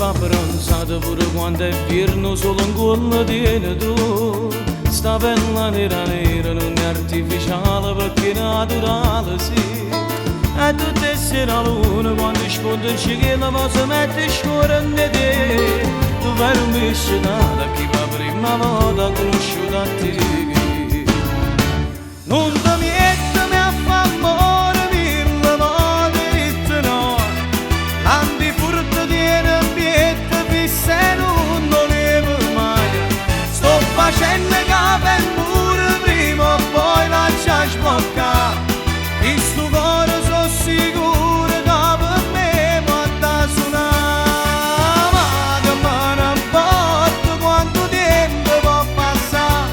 fa pranzata pure quando è vierno solo in quello tieni tu. Sta bella nera nera non è artificiale perché è naturale sì. E tutte sere la luna quando sconderci che la cosa mette scorrendo te. Tu vai un miscelata chi va prima volta conosciuta a te. Non ti mettermi a fa amore mille volte no. Andi furto di ambiente fisse non volevo mai. Sto facendo capo e pure prima o poi lascia sboccare. In sto cuore sono sicuro che per me quando suonare. Ma che me ne importa quanto tempo può passare.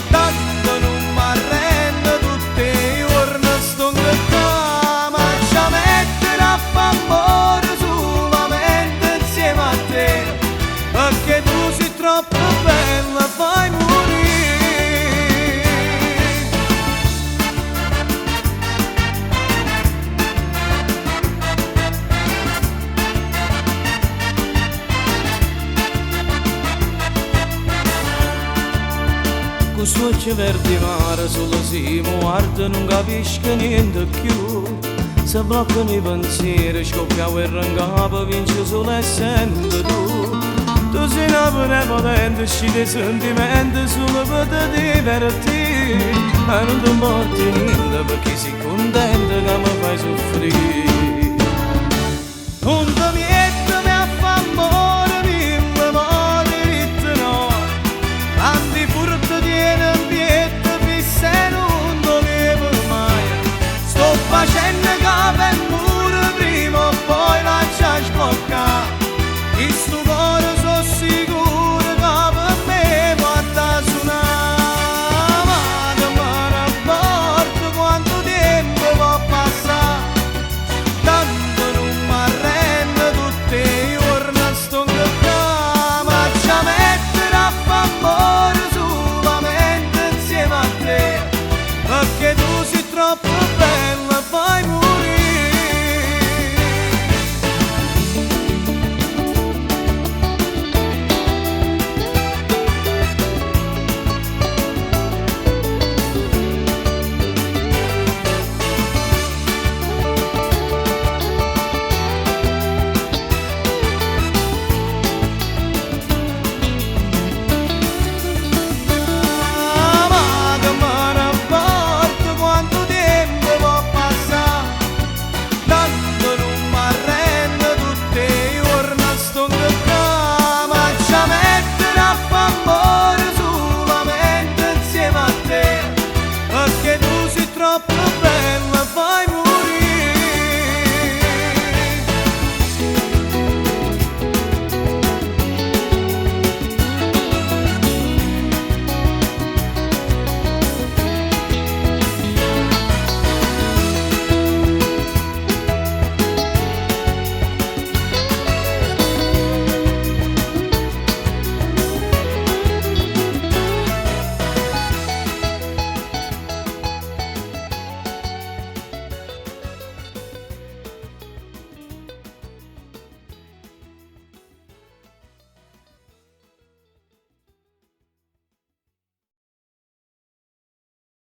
Tanto non mi arrendo tutti i giorni sto qua. Ma ci mettere a fa amore solamente insieme a te. Perché tu sei troppo bella e fai morire. Questo occhio verde mare solo si guarda non capisco niente più. Se bloccano i pensieri scoppia guerra in capo vince solo essendo tu. Tu sei una benevolente uscita i sentimenti solo per te divertire. Ma non ti importa niente perché sei contenta che mi fai soffrire. Non ti mettermi a fa amore mille volte no. Andi furto di ambiente fisse non volevo mai. Sto facendo capo e pure prima o poi lascia sboccare.